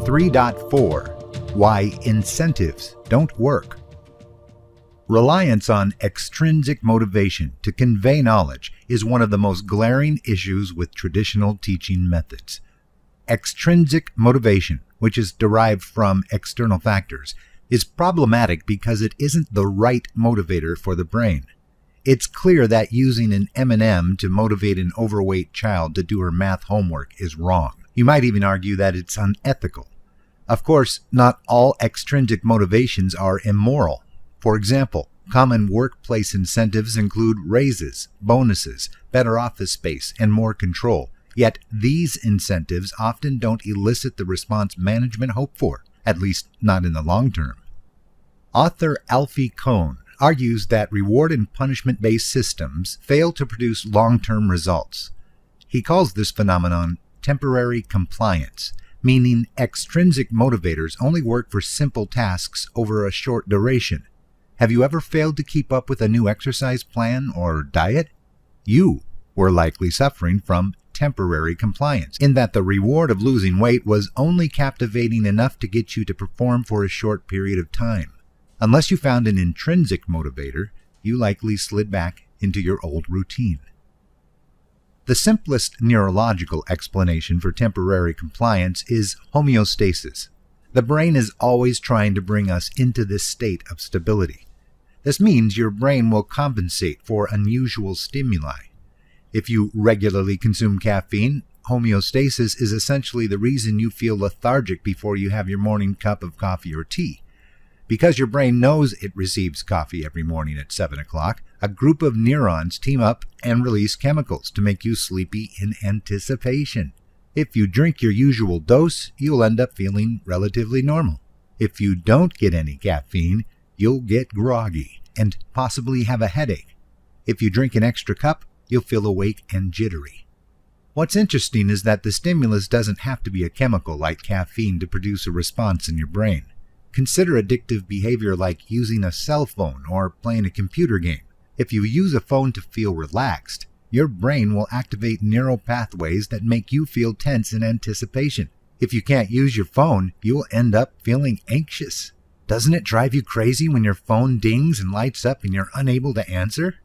3.4 Why Incentives Don't Work. Reliance on extrinsic motivation to convey knowledge is one of the most glaring issues with traditional teaching methods. Extrinsic motivation, which is derived from external factors, is problematic because it isn't the right motivator for the brain. It's clear that using an M&M to motivate an overweight child to do her math homework is wrong. You might even argue that it's unethical. Of course, not all extrinsic motivations are immoral. For example, common workplace incentives include raises, bonuses, better office space, and more control. Yet these incentives often don't elicit the response management hope for, at least not in the long term. Author Alfie Kohn argues that reward and punishment-based systems fail to produce long-term results. He calls this phenomenon temporary compliance, meaning extrinsic motivators only work for simple tasks over a short duration. Have you ever failed to keep up with a new exercise plan or diet? You were likely suffering from temporary compliance, in that the reward of losing weight was only captivating enough to get you to perform for a short period of time. Unless you found an intrinsic motivator, you likely slid back into your old routine. The simplest neurological explanation for temporary compliance is homeostasis. The brain is always trying to bring us into this state of stability. This means your brain will compensate for unusual stimuli. If you regularly consume caffeine, homeostasis is essentially the reason you feel lethargic before you have your morning cup of coffee or tea. Because your brain knows it receives coffee every morning at 7 o'clock, a group of neurons team up and release chemicals to make you sleepy in anticipation. If you drink your usual dose, you'll end up feeling relatively normal. If you don't get any caffeine, you'll get groggy and possibly have a headache. If you drink an extra cup, you'll feel awake and jittery. What's interesting is that the stimulus doesn't have to be a chemical like caffeine to produce a response in your brain. Consider addictive behavior like using a cell phone or playing a computer game. If you use a phone to feel relaxed, your brain will activate neural pathways that make you feel tense in anticipation. If you can't use your phone, you will end up feeling anxious. Doesn't it drive you crazy when your phone dings and lights up and you're unable to answer?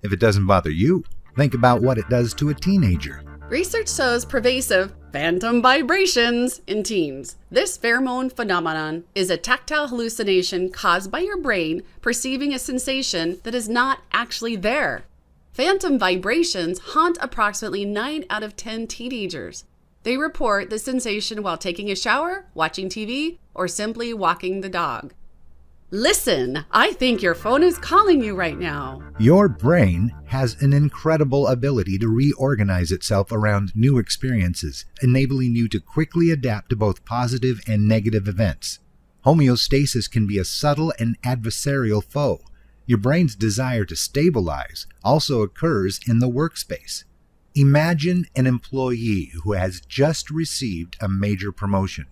If it doesn't bother you, think about what it does to a teenager. Research shows pervasive phantom vibrations in teens. This pheromone phenomenon is a tactile hallucination caused by your brain perceiving a sensation that is not actually there. Phantom vibrations haunt approximately 9 out of 10 teenagers. They report the sensation while taking a shower, watching TV, or simply walking the dog. Listen, I think your phone is calling you right now. Your brain has an incredible ability to reorganize itself around new experiences, enabling you to quickly adapt to both positive and negative events. Homeostasis can be a subtle and adversarial foe. Your brain's desire to stabilize also occurs in the workspace. Imagine an employee who has just received a major promotion.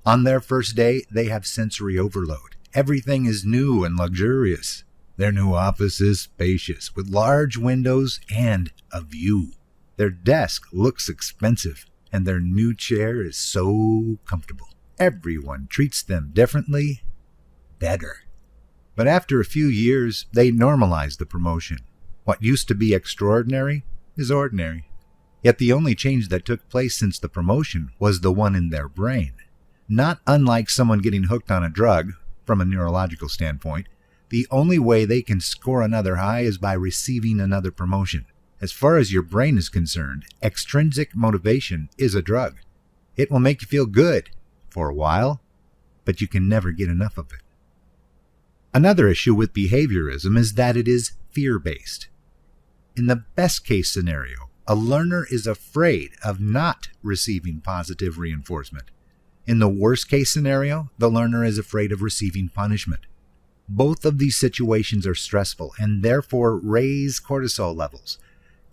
On their first day, they have sensory overload. Everything is new and luxurious. Their new office is spacious, with large windows and a view. Their desk looks expensive, and their new chair is so comfortable. Everyone treats them differently, better. But after a few years, they normalize the promotion. What used to be extraordinary is ordinary. Yet the only change that took place since the promotion was the one in their brain. Not unlike someone getting hooked on a drug. From a neurological standpoint, the only way they can score another high is by receiving another promotion. As far as your brain is concerned, extrinsic motivation is a drug. It will make you feel good for a while, but you can never get enough of it. Another issue with behaviorism is that it is fear-based. In the best-case scenario, a learner is afraid of not receiving positive reinforcement. In the worst-case scenario, the learner is afraid of receiving punishment. Both of these situations are stressful and therefore raise cortisol levels.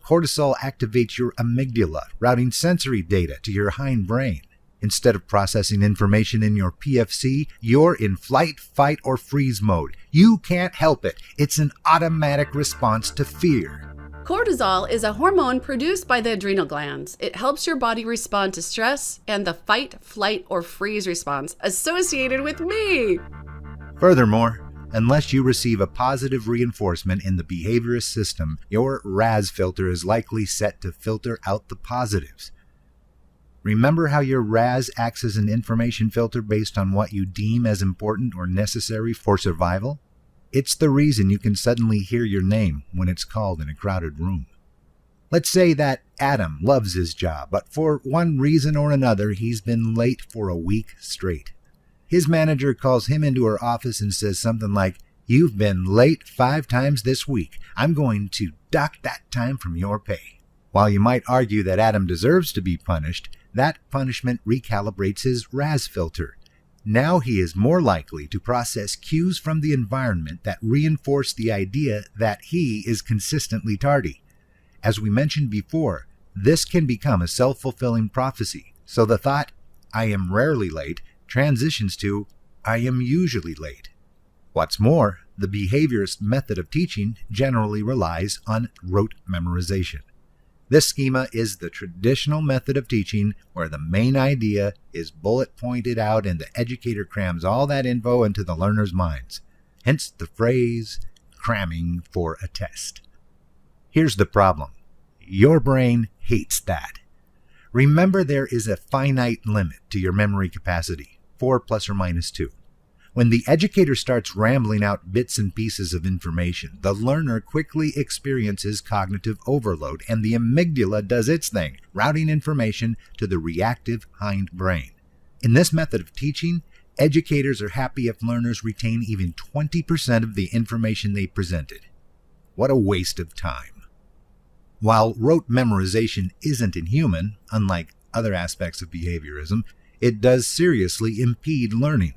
Cortisol activates your amygdala, routing sensory data to your hindbrain. Instead of processing information in your PFC, you're in flight, fight, or freeze mode. You can't help it. It's an automatic response to fear. Cortisol is a hormone produced by the adrenal glands. It helps your body respond to stress and the fight, flight, or freeze response associated with me. Furthermore, unless you receive a positive reinforcement in the behaviorist system, your RAS filter is likely set to filter out the positives. Remember how your RAS acts as an information filter based on what you deem as important or necessary for survival? It's the reason you can suddenly hear your name when it's called in a crowded room. Let's say that Adam loves his job, but for one reason or another, he's been late for a week straight. His manager calls him into her office and says something like, "You've been late 5 times this week. I'm going to dock that time from your pay." While you might argue that Adam deserves to be punished, that punishment recalibrates his RAS filter. Now he is more likely to process cues from the environment that reinforce the idea that he is consistently tardy. As we mentioned before, this can become a self-fulfilling prophecy. So the thought, "I am rarely late," transitions to, "I am usually late." What's more, the behaviorist method of teaching generally relies on rote memorization. This schema is the traditional method of teaching where the main idea is bullet pointed out and the educator crams all that info into the learner's minds. Hence the phrase, cramming for a test. Here's the problem. Your brain hates that. Remember, there is a finite limit to your memory capacity, 4 plus or minus 2. When the educator starts rambling out bits and pieces of information, the learner quickly experiences cognitive overload, and the amygdala does its thing, routing information to the reactive hindbrain. In this method of teaching, educators are happy if learners retain even 20% of the information they presented. What a waste of time. While rote memorization isn't inhuman, unlike other aspects of behaviorism, it does seriously impede learning.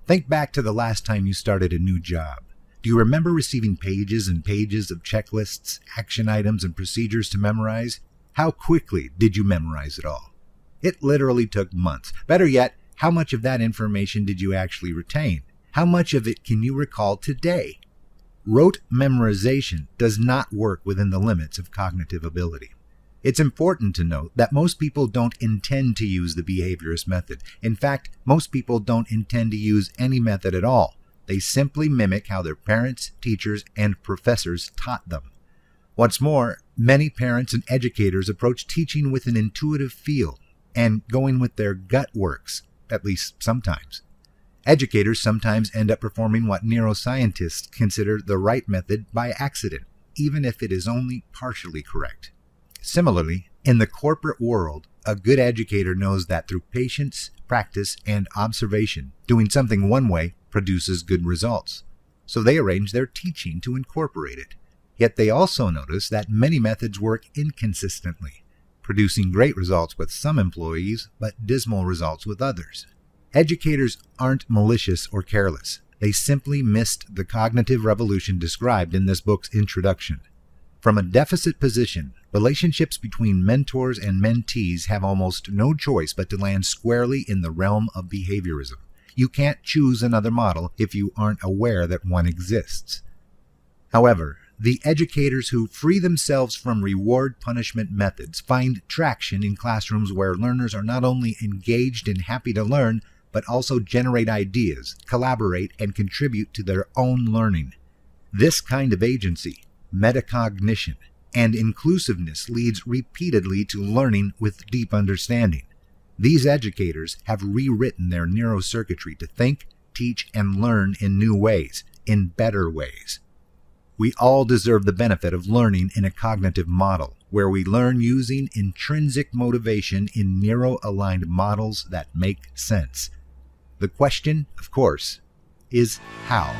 Think back to the last time you started a new job. Do you remember receiving pages and pages of checklists, action items, and procedures to memorize? How quickly did you memorize it all? It literally took months. Better yet, how much of that information did you actually retain? How much of it can you recall today? Rote memorization does not work within the limits of cognitive ability. It's important to note that most people don't intend to use the behaviorist method. In fact, most people don't intend to use any method at all. They simply mimic how their parents, teachers, and professors taught them. What's more, many parents and educators approach teaching with an intuitive feel, and going with their gut works, at least sometimes. Educators sometimes end up performing what neuroscientists consider the right method by accident, even if it is only partially correct. Similarly, in the corporate world, a good educator knows that through patience, practice, and observation, doing something one way produces good results. So they arrange their teaching to incorporate it. Yet they also notice that many methods work inconsistently, producing great results with some employees, but dismal results with others. Educators aren't malicious or careless. They simply missed the cognitive revolution described in this book's introduction. From a deficit position, relationships between mentors and mentees have almost no choice but to land squarely in the realm of behaviorism. You can't choose another model if you aren't aware that one exists. However, the educators who free themselves from reward-punishment methods find traction in classrooms where learners are not only engaged and happy to learn, but also generate ideas, collaborate, and contribute to their own learning. This kind of agency, metacognition, and inclusiveness leads repeatedly to learning with deep understanding. These educators have rewritten their neurocircuitry to think, teach, and learn in new ways, in better ways. We all deserve the benefit of learning in a cognitive model, where we learn using intrinsic motivation in neuro-aligned models that make sense. The question, of course, is how?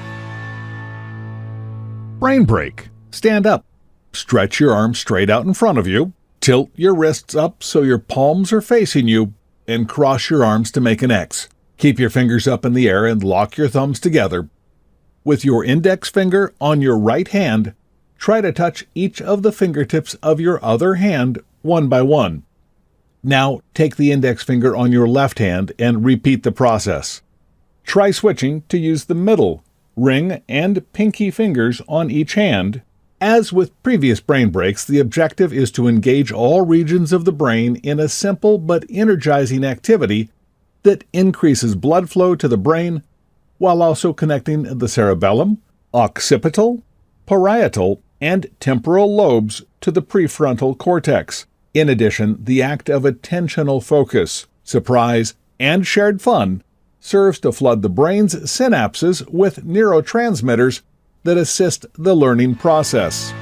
Brain break. Stand up. Stretch your arms straight out in front of you. Tilt your wrists up so your palms are facing you, and cross your arms to make an X. Keep your fingers up in the air and lock your thumbs together. With your index finger on your right hand, try to touch each of the fingertips of your other hand one by one. Now take the index finger on your left hand and repeat the process. Try switching to use the middle, ring, and pinky fingers on each hand, As with previous brain breaks, the objective is to engage all regions of the brain in a simple but energizing activity that increases blood flow to the brain while also connecting the cerebellum, occipital, parietal, and temporal lobes to the prefrontal cortex. In addition, the act of attentional focus, surprise, and shared fun serves to flood the brain's synapses with neurotransmitters that assist the learning process.